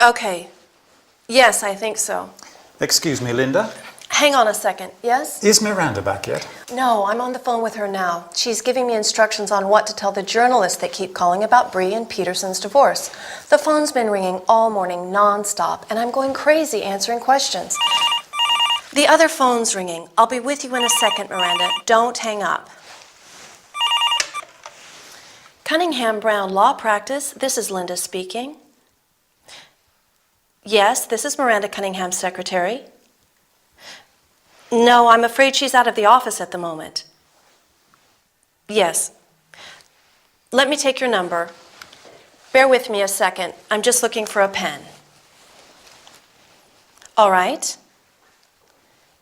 Okay. Yes, I think so. Excuse me, Linda. Hang on a second. Yes? Is Miranda back yet? No, I'm on the phone with her now. She's giving me instructions on what to tell the journalists that keep calling about Bree and Peterson's divorce. The phone's been ringing all morning, non-stop, and I'm going crazy answering questions. The other phone's ringing. I'll be with you in a second, Miranda. Don't hang up. Cunningham Brown Law Practice. This is Linda speaking. Yes, this is Miranda Cunningham's secretary. No, I'm afraid she's out of the office at the moment. Yes. Let me take your number. Bear with me a second. I'm just looking for a pen. All right.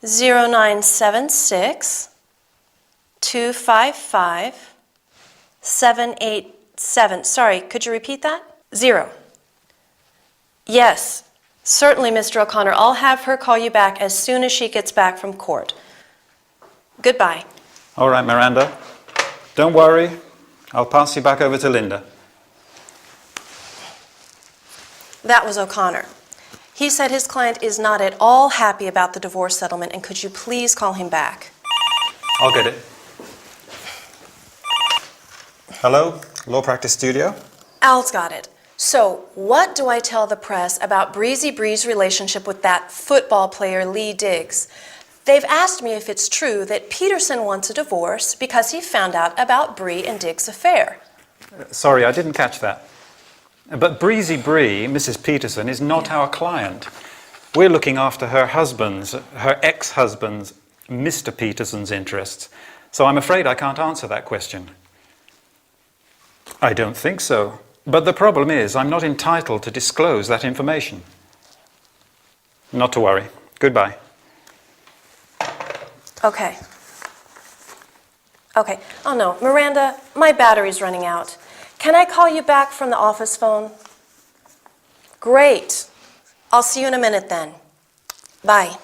0976 255 787. Sorry, could you repeat that? 0. Yes. Certainly, Mr. O'Connor. I'll have her call you back as soon as she gets back from court. Goodbye. All right, Miranda. Don't worry. I'll pass you back over to Linda. That was O'Connor. He said his client is not at all happy about the divorce settlement, and could you please call him back? I'll get it. Hello, Law Practice Studio? Al's got it. So, what do I tell the press about Breezy Bree's relationship with that football player Lee Diggs? They've asked me if it's true that Peterson wants a divorce because he found out about Bree and Diggs' affair. Sorry, I didn't catch that. But Breezy Bree, Mrs. Peterson, is not our client. We're looking after her ex-husband's, Mr. Peterson's interests. So I'm afraid I can't answer that question. I don't think so. But the problem is, I'm not entitled to disclose that information. Not to worry. Goodbye. Okay. Okay. Oh no, Miranda, my battery's running out. Can I call you back from the office phone? Great. I'll see you in a minute then. Bye.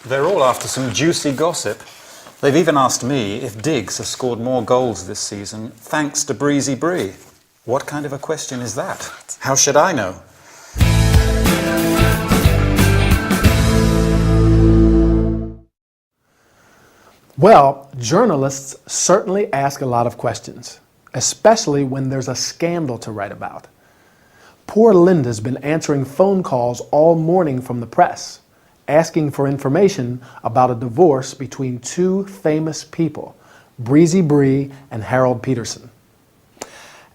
They're all after some juicy gossip. They've even asked me if Diggs has scored more goals this season thanks to Breezy Bree. What kind of a question is that? How should I know? Well, journalists certainly ask a lot of questions, especially when there's a scandal to write about. Poor Linda's been answering phone calls all morning from the press, asking for information about a divorce between two famous people, Breezy Bree and Harold Peterson.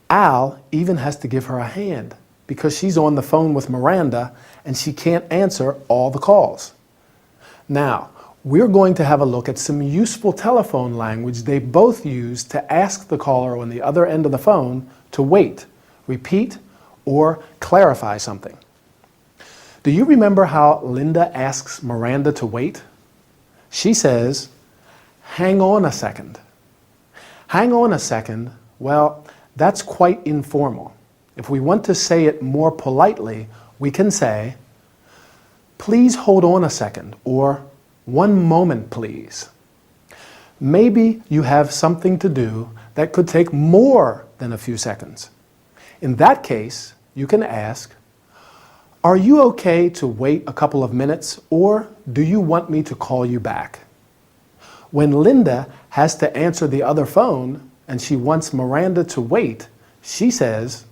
Al even has to give her a hand because she's on the phone with Miranda and she can't answer all the calls. Now, we're going to have a look at some useful telephone language they both use to ask the caller on the other end of the phone to wait, repeat, or clarify something. Do you remember how Linda asks Miranda to wait? She says, "Hang on a second." Hang on a second, well, that's quite informal. If we want to say it more politely, we can say, "Please hold on a second," or "One moment, please." Maybe you have something to do that could take more than a few seconds. In that case, you can ask, "Are you okay to wait a couple of minutes, or do you want me to call you back?" When Linda has to answer the other phone and she wants Miranda to wait, she says,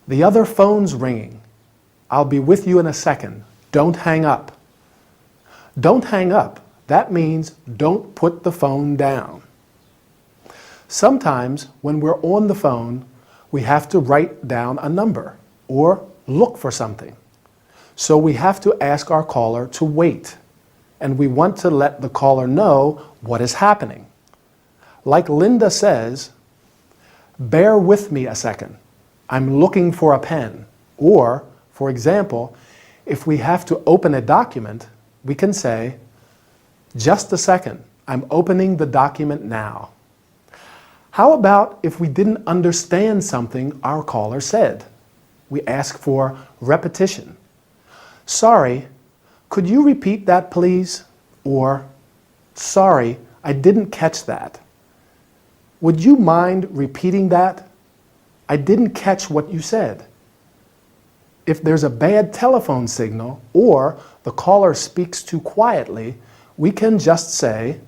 "The other phone's ringing. I'll be with you in a second. Don't hang up." Don't hang up. That means don't put the phone down. Sometimes when we're on the phone, we have to write down a number or look for something. So we have to ask our caller to wait, and we want to let the caller know what is happening. Like Linda says, "Bear with me a second. I'm looking for a pen." Or, for example, if we have to open a document, we can say, "Just a second. I'm opening the document now." How about if we didn't understand something our caller said? We ask for repetition. "Sorry, could you repeat that, please?" Or, "Sorry, I didn't catch that. Would you mind repeating that? I didn't catch what you said." If there's a bad telephone signal or the caller speaks too quietly, we can just say,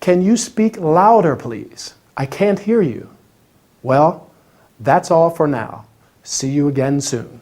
"Can you speak louder, please? I can't hear you." Well, that's all for now. See you again soon.